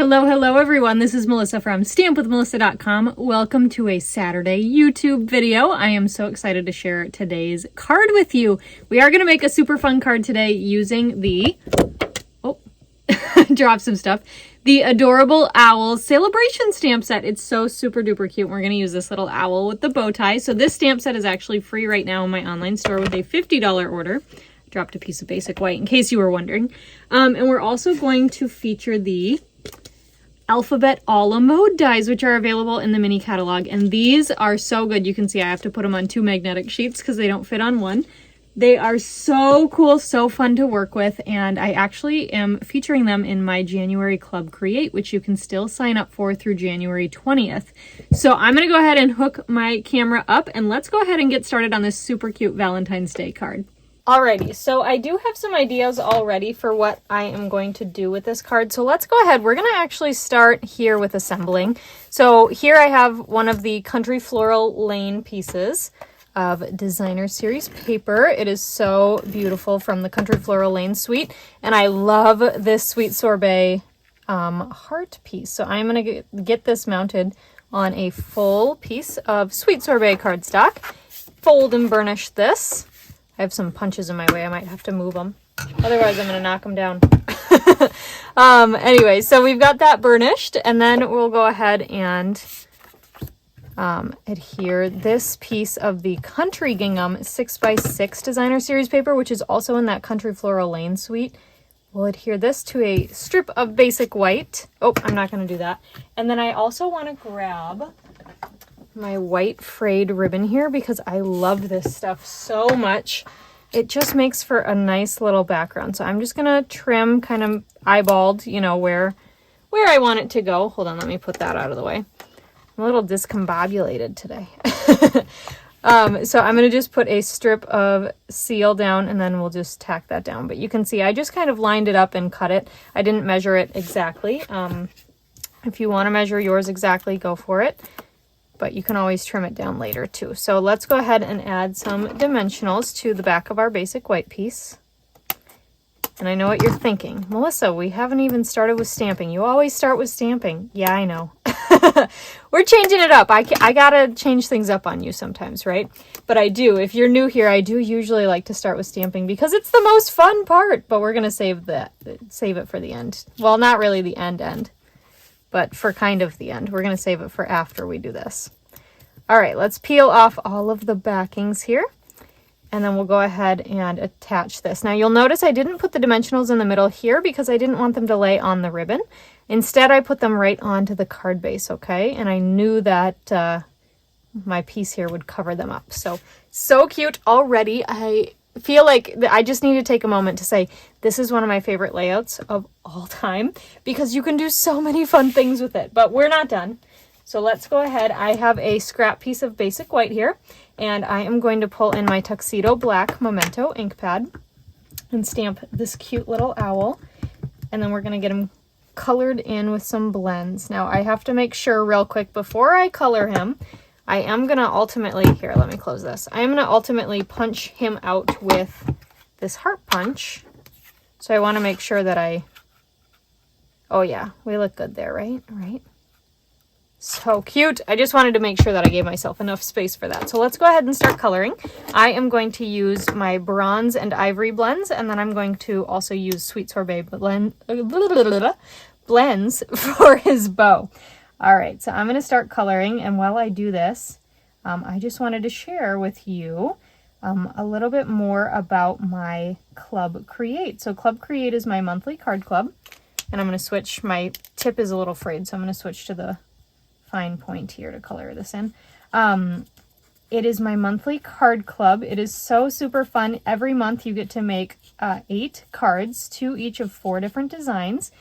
Hello everyone. This is Melissa from stampwithmelissa.com. Welcome to a Saturday YouTube video. I am so excited to share today's card with you. We are going to make a super fun card today using the, drop some stuff, the Adorable Owl Celebration stamp set. It's so super duper cute. We're going to use this little owl with the bow tie. So this stamp set is actually free right now in my online store with a $50 order. Dropped a piece of basic white in case you were wondering. And we're also going to feature the alphabet a la mode dies, which are available in the mini catalog, and these are so good. You can see I have to put them on 2 magnetic sheets because they don't fit on one. They are so cool, so fun to work with, and I actually am featuring them in my January Club Create, which you can still sign up for through January 20th. So I'm going to go ahead and hook my camera up, and let's go ahead and get started on this super cute Valentine's Day card. Alrighty, so I do have some ideas already for what I am going to do with this card. So let's go ahead. We're going to actually start here with assembling. So here I have one of the Country Floral Lane pieces of designer series paper. It is so beautiful from the Country Floral Lane suite. And I love this Sweet Sorbet heart piece. So I'm going to get this mounted on a full piece of Sweet Sorbet cardstock. Fold and burnish this. I have some punches in my way. I might have to move them. Otherwise, I'm going to knock them down. Anyway, so we've got that burnished. And then we'll go ahead and adhere this piece of the Country Gingham 6x6 designer series paper, which is also in that Country Floral Lane suite. We'll adhere this to a strip of basic white. Oh, I'm not going to do that. And then I also want to grab my white frayed ribbon here because I love this stuff so much. It just makes for a nice little background. So I'm just going to trim kind of eyeballed, you know, where I want it to go. Hold on, let me put that out of the way. I'm a little discombobulated today. So I'm going to just put a strip of seal down and then we'll just tack that down. But you can see I just kind of lined it up and cut it. I didn't measure it exactly. If you want to measure yours exactly, go for it. But you can always trim it down later too. So let's go ahead and add some dimensionals to the back of our basic white piece. And I know what you're thinking. Melissa, we haven't even started with stamping. You always start with stamping. Yeah, I know. We're changing it up. I gotta change things up on you sometimes, right? But I do. If you're new here, I do usually like to start with stamping because it's the most fun part. But we're gonna save it for the end. Well, not really the end. But for kind of the end. We're going to save it for after we do this. All right, let's peel off all of the backings here. And then we'll go ahead and attach this. Now you'll notice I didn't put the dimensionals in the middle here because I didn't want them to lay on the ribbon. Instead, I put them right onto the card base, okay? And I knew that my piece here would cover them up. So cute already. I feel like I just need to take a moment to say this is one of my favorite layouts of all time because you can do so many fun things with it, but we're not done. So let's go ahead. I have a scrap piece of basic white here and I am going to pull in my Tuxedo Black Memento ink pad and stamp this cute little owl. And then we're going to get him colored in with some blends. Now I have to make sure real quick before I color him, I am going to ultimately, here, let me close this. I am going to ultimately punch him out with this heart punch. So I want to make sure that oh yeah, we look good there, right? Right. So cute. I just wanted to make sure that I gave myself enough space for that. So let's go ahead and start coloring. I am going to use my bronze and ivory blends, and then I'm going to also use Sweet Sorbet blends for his bow. All right, so I'm going to start coloring, and while I do this, I just wanted to share with you a little bit more about my Club Create. So Club Create is my monthly card club, and I'm going to switch, my tip is a little frayed, so I'm going to switch to the fine point here to color this in. It is my monthly card club. It is so super fun. Every month you get to make 8 cards, 2 each of 4 different designs.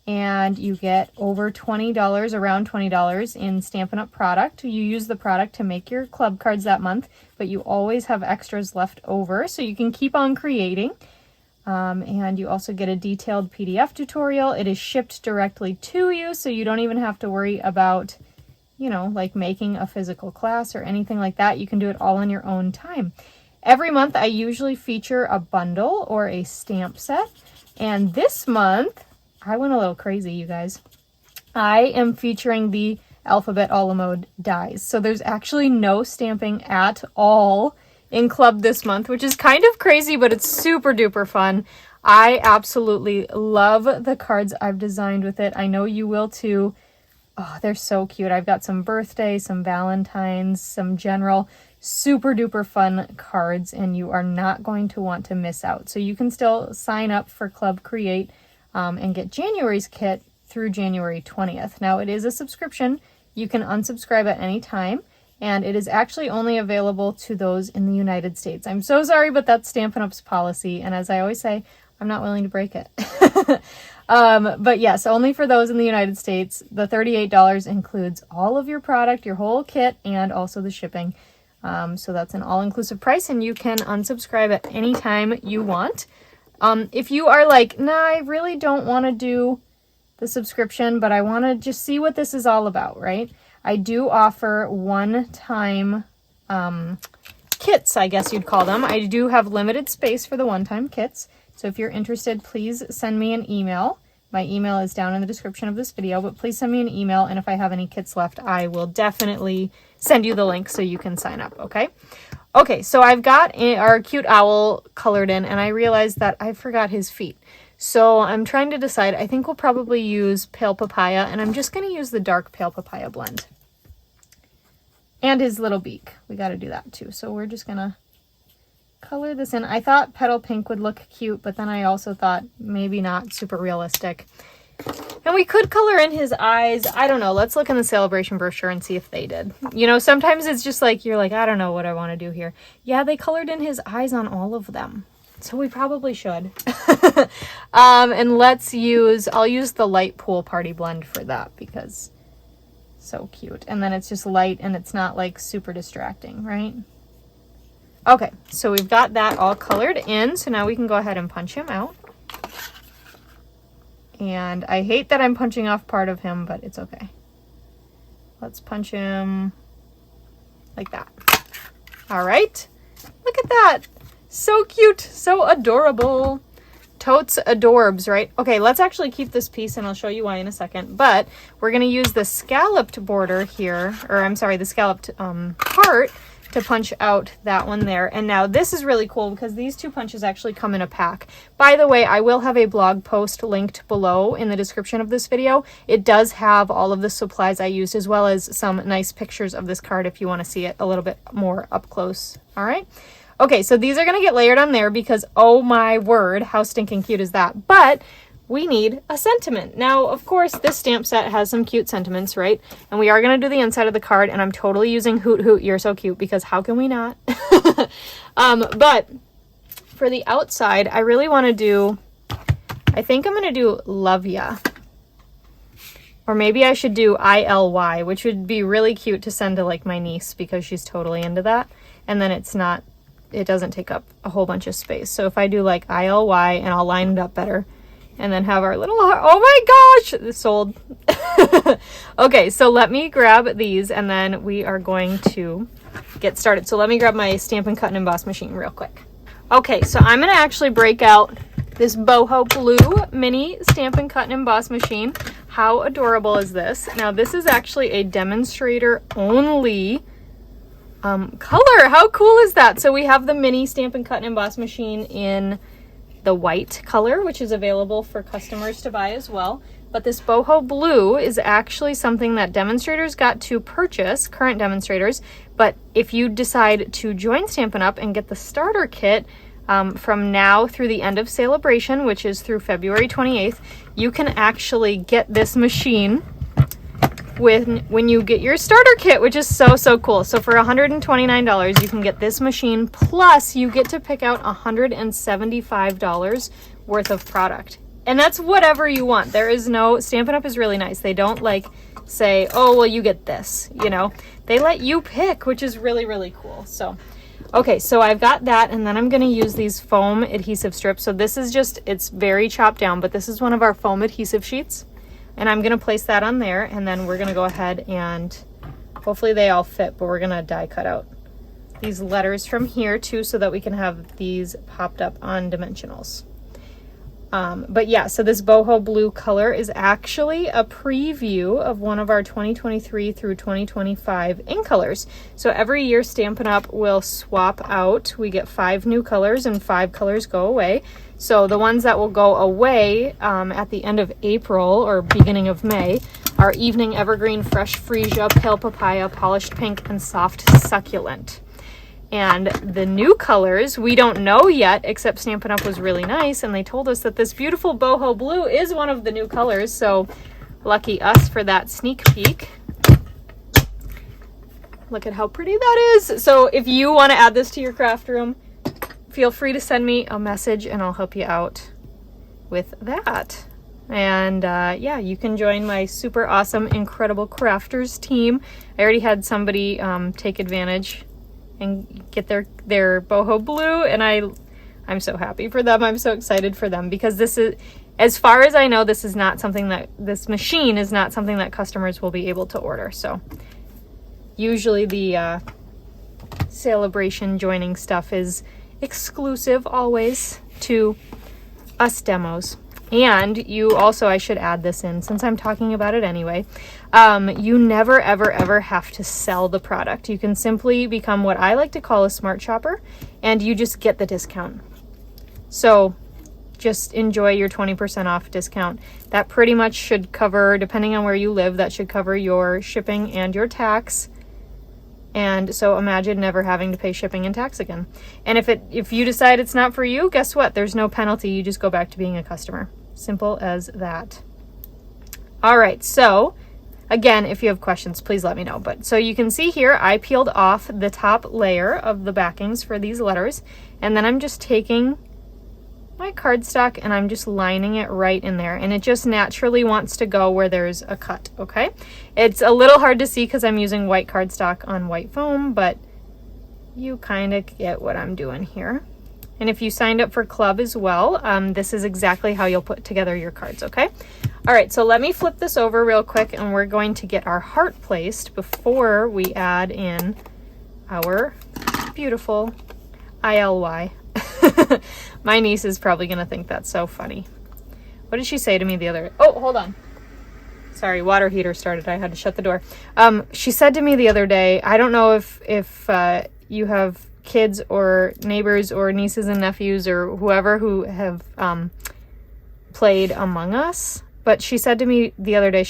And you get over $20, around $20 in Stampin' Up product. You use the product to make your club cards that month, but you always have extras left over, so you can keep on creating. And you also get a detailed PDF tutorial. It is shipped directly to you, so you don't even have to worry about, you know, like making a physical class or anything like that. You can do it all in your own time. Every month I usually feature a bundle or a stamp set, and this month I went a little crazy, you guys. I am featuring the Alphabet a la mode dies. So there's actually no stamping at all in club this month, which is kind of crazy, but it's super duper fun. I absolutely love the cards I've designed with it. I know you will too. Oh, they're so cute. I've got some birthday, some Valentines, some general, super duper fun cards, and you are not going to want to miss out. So you can still sign up for Club Create and get January's kit through January 20th. Now it is a subscription. You can unsubscribe at any time, and it is actually only available to those in the United States. I'm so sorry, but that's Stampin' Up's policy, and as I always say, I'm not willing to break it. But yes, only for those in the United States. The $38 includes all of your product, your whole kit, and also the shipping. So that's an all-inclusive price, and you can unsubscribe at any time you want. If you are like, nah, I really don't want to do the subscription, but I want to just see what this is all about, right? I do offer one-time kits, I guess you'd call them. I do have limited space for the one-time kits. So if you're interested, please send me an email. My email is down in the description of this video, but please send me an email, and if I have any kits left, I will definitely send you the link so you can sign up, okay? Okay, so I've got our cute owl colored in, and I realized that I forgot his feet. So I'm trying to decide. I think we'll probably use Pale Papaya, and I'm just going to use the dark Pale Papaya blend. And his little beak. We got to do that too. So we're just going to color this in. I thought Petal Pink would look cute, but then I also thought maybe not super realistic. And we could color in his eyes. I don't know. Let's look in the celebration brochure and see if they did. You know, sometimes it's just like, you're like, I don't know what I want to do here. Yeah, they colored in his eyes on all of them. So we probably should. And I'll use the light Pool Party blend for that because so cute. And then it's just light and it's not like super distracting, right? Okay, so we've got that all colored in. So now we can go ahead and punch him out. And I hate that I'm punching off part of him, but it's okay. Let's punch him like that. All right, look at that. So cute, so adorable. Totes adorbs, right? Okay, let's actually keep this piece and I'll show you why in a second. But we're gonna use the scalloped border here, or I'm sorry, the scalloped part to punch out that one there. And now this is really cool because these two punches actually come in a pack. By the way, I will have a blog post linked below in the description of this video. It does have all of the supplies I used as well as some nice pictures of this card if you want to see it a little bit more up close. All right. Okay, so these are going to get layered on there because, oh my word, how stinking cute is that? But we need a sentiment. Now, of course, this stamp set has some cute sentiments, right? And we are going to do the inside of the card, and I'm totally using Hoot Hoot, You're So Cute, because how can we not? But for the outside, I really want to do, I think I'm going to do Love Ya. Or maybe I should do ILY, which would be really cute to send to like my niece because she's totally into that. And then it doesn't take up a whole bunch of space. So if I do like ILY and I'll line it up better and then have our little heart. Oh my gosh, it's sold. Okay, so let me grab these and then we are going to get started. So let me grab my Stampin' Cut and Emboss machine real quick. Okay, so I'm gonna actually break out this boho blue mini Stampin' Cut and Emboss machine. How adorable is this? Now this is actually a demonstrator only color. How cool is that? So we have the mini Stampin' Cut and Emboss machine in the white color, which is available for customers to buy as well. But this boho blue is actually something that demonstrators got to purchase, current demonstrators. But if you decide to join Stampin' Up! And get the starter kit from now through the end of Celebration, which is through February 28th, you can actually get this machine when you get your starter kit, which is so cool. So for $129 you can get this machine, plus you get to pick out $175 worth of product, and that's whatever you want. There is no, Stampin' Up! Is really nice. They don't like say, oh well, you get this, you know, they let you pick, which is really cool. So okay, so I've got that, and then I'm going to use these foam adhesive strips. So this is just, it's very chopped down, but this is one of our foam adhesive sheets. And I'm going to place that on there, and then we're going to go ahead and hopefully they all fit, but we're going to die cut out these letters from here too so that we can have these popped up on dimensionals. But yeah, so this boho blue color is actually a preview of one of our 2023 through 2025 ink colors. So every year Stampin' Up! Will swap out. We get 5 new colors and 5 colors go away. So the ones that will go away at the end of April or beginning of May are Evening Evergreen, Fresh Freesia, Pale Papaya, Polished Pink, and Soft Succulent. And the new colors, we don't know yet, except Stampin' Up! Was really nice, and they told us that this beautiful boho blue is one of the new colors, so lucky us for that sneak peek. Look at how pretty that is. So if you want to add this to your craft room, feel free to send me a message, and I'll help you out with that. And yeah, you can join my super awesome, incredible crafters team. I already had somebody take advantage and get their boho blue, and I'm so happy for them. I'm so excited for them, because this is, as far as I know, this is not something that, this machine is not something that customers will be able to order. So usually the celebration joining stuff is exclusive always to us demos. And you also, I should add this in since I'm talking about it anyway, you never ever ever have to sell the product. You can simply become what I like to call a smart shopper, and you just get the discount. So just enjoy your 20% off discount. That pretty much should cover, depending on where you live, that should cover your shipping and your tax. And so imagine never having to pay shipping and tax again. And if you decide it's not for you, guess what? There's no penalty. You just go back to being a customer. Simple as that. All right, so again, if you have questions, please let me know. But so you can see here, I peeled off the top layer of the backings for these letters, and then I'm just taking my cardstock and I'm just lining it right in there, and it just naturally wants to go where there's a cut. Okay, it's a little hard to see because I'm using white cardstock on white foam, but you kind of get what I'm doing here. And if you signed up for club as well, this is exactly how you'll put together your cards. Okay, all right, so let me flip this over real quick, and we're going to get our heart placed before we add in our beautiful ILY. My niece is probably going to think that's so funny. What did she say to me the other... Oh, hold on. Sorry, water heater started. I had to shut the door. She said to me the other day, I don't know if you have kids or neighbors or nieces and nephews or whoever who have played Among Us, but she said to me the other day,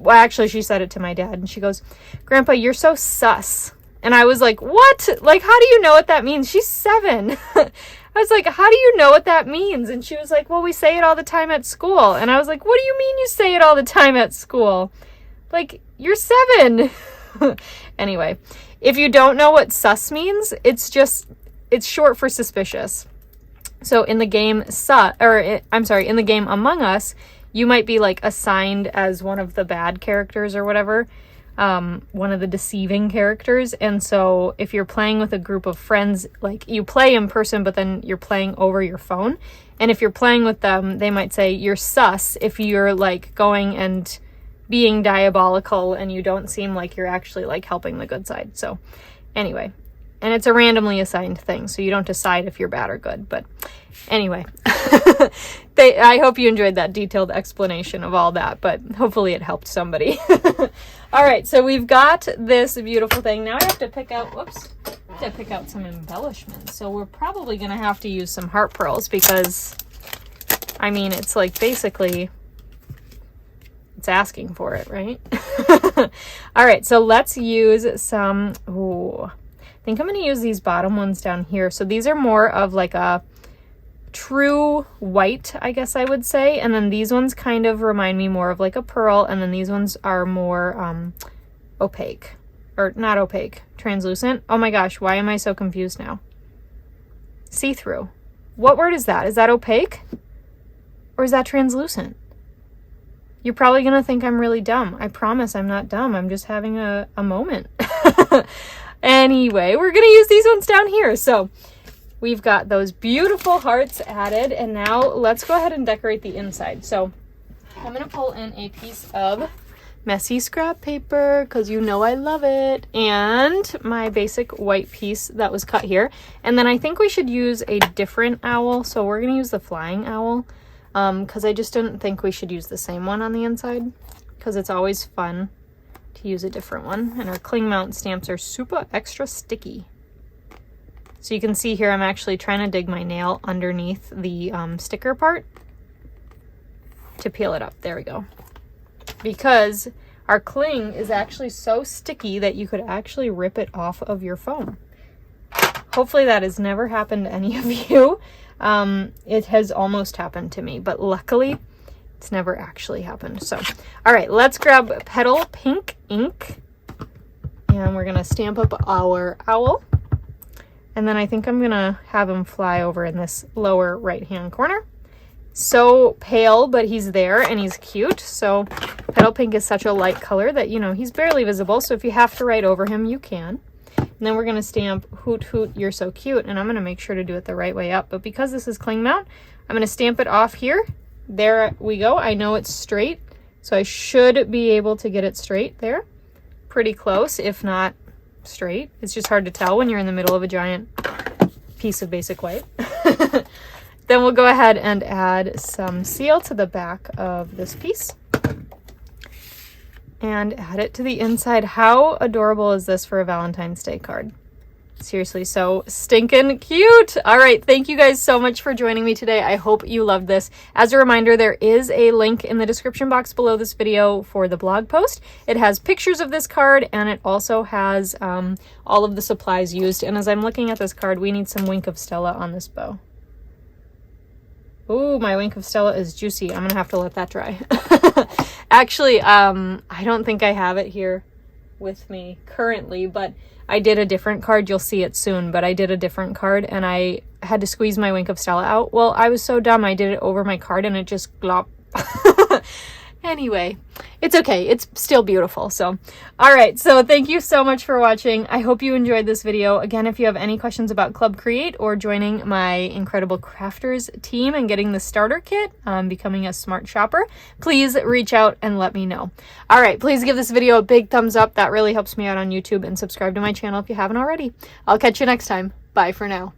actually she said it to my dad, and she goes, "Grandpa, you're so sus." And I was like, what? Like, how do you know what that means? She's 7. I was like, how do you know what that means? And she was like, well, we say it all the time at school. And I was like, what do you mean you say it all the time at school? Like, you're 7. Anyway, if you don't know what sus means, it's short for suspicious. So in the game in the game Among Us, you might be like assigned as one of the bad characters or whatever. One of the deceiving characters. And so if you're playing with a group of friends, like you play in person, but then you're playing over your phone. And if you're playing with them, they might say you're sus if you're like going and being diabolical and you don't seem like you're actually like helping the good side. So anyway, and it's a randomly assigned thing, so you don't decide if you're bad or good. But anyway, I hope you enjoyed that detailed explanation of all that, but hopefully it helped somebody. All right, so we've got this beautiful thing. Now I have to pick out, some embellishments. So we're probably going to have to use some heart pearls because, I mean, it's like basically, it's asking for it, right? All right, so let's use some, I think I'm going to use these bottom ones down here. So these are more of like a true white, I guess I would say, and then these ones kind of remind me more of like a pearl, and then these ones are more opaque, or not opaque, translucent. Oh my gosh, why am I so confused now? See-through. What word is that? Is that opaque? Or is that translucent? You're probably gonna think I'm really dumb. I promise I'm not dumb. I'm just having a moment. Anyway, we're gonna use these ones down here. So we've got those beautiful hearts added, and now let's go ahead and decorate the inside. So I'm going to pull in a piece of messy scrap paper because you know I love it, and my basic white piece that was cut here. And then I think we should use a different owl, so we're going to use the flying owl. because I just didn't think we should use the same one on the inside, because it's always fun to use a different one. And our cling mount stamps are super extra sticky. So you can see here I'm actually trying to dig my nail underneath the sticker part to peel it up. There we go. Because our cling is actually so sticky that you could actually rip it off of your foam. Hopefully that has never happened to any of you. It has almost happened to me, but luckily it's never actually happened. So, all right, let's grab Petal Pink ink and we're gonna stamp up our owl. And then I think I'm gonna have him fly over in this lower right-hand corner. So pale, but he's there and he's cute. So Petal Pink is such a light color that, you know, he's barely visible. So if you have to write over him, you can. And then we're going to stamp Hoot Hoot, You're So Cute. And I'm going to make sure to do it the right way up. But because this is cling mount, I'm going to stamp it off here. There we go. I know it's straight, so I should be able to get it straight there. Pretty close, if not straight. It's just hard to tell when you're in the middle of a giant piece of basic white. Then we'll go ahead and add some seal to the back of this piece. And add it to the inside. How adorable is this for a Valentine's Day card? Seriously, so stinking cute. All right, thank you guys so much for joining me today. I hope you loved this. As a reminder, there is a link in the description box below this video for the blog post. It has pictures of this card, and it also has all of the supplies used. And as I'm looking at this card, we need some Wink of Stella on this bow. Ooh, my Wink of Stella is juicy. I'm gonna have to let that dry. Actually, I don't think I have it here with me currently, but I did a different card. You'll see it soon, but I did a different card and I had to squeeze my Wink of Stella out. Well, I was so dumb. I did it over my card and it just glop. Anyway, it's okay. It's still beautiful. So, all right. So thank you so much for watching. I hope you enjoyed this video. Again, if you have any questions about Club Create or joining my incredible crafters team and getting the starter kit, becoming a smart shopper, please reach out and let me know. All right. Please give this video a big thumbs up. That really helps me out on YouTube, and subscribe to my channel if you haven't already. I'll catch you next time. Bye for now.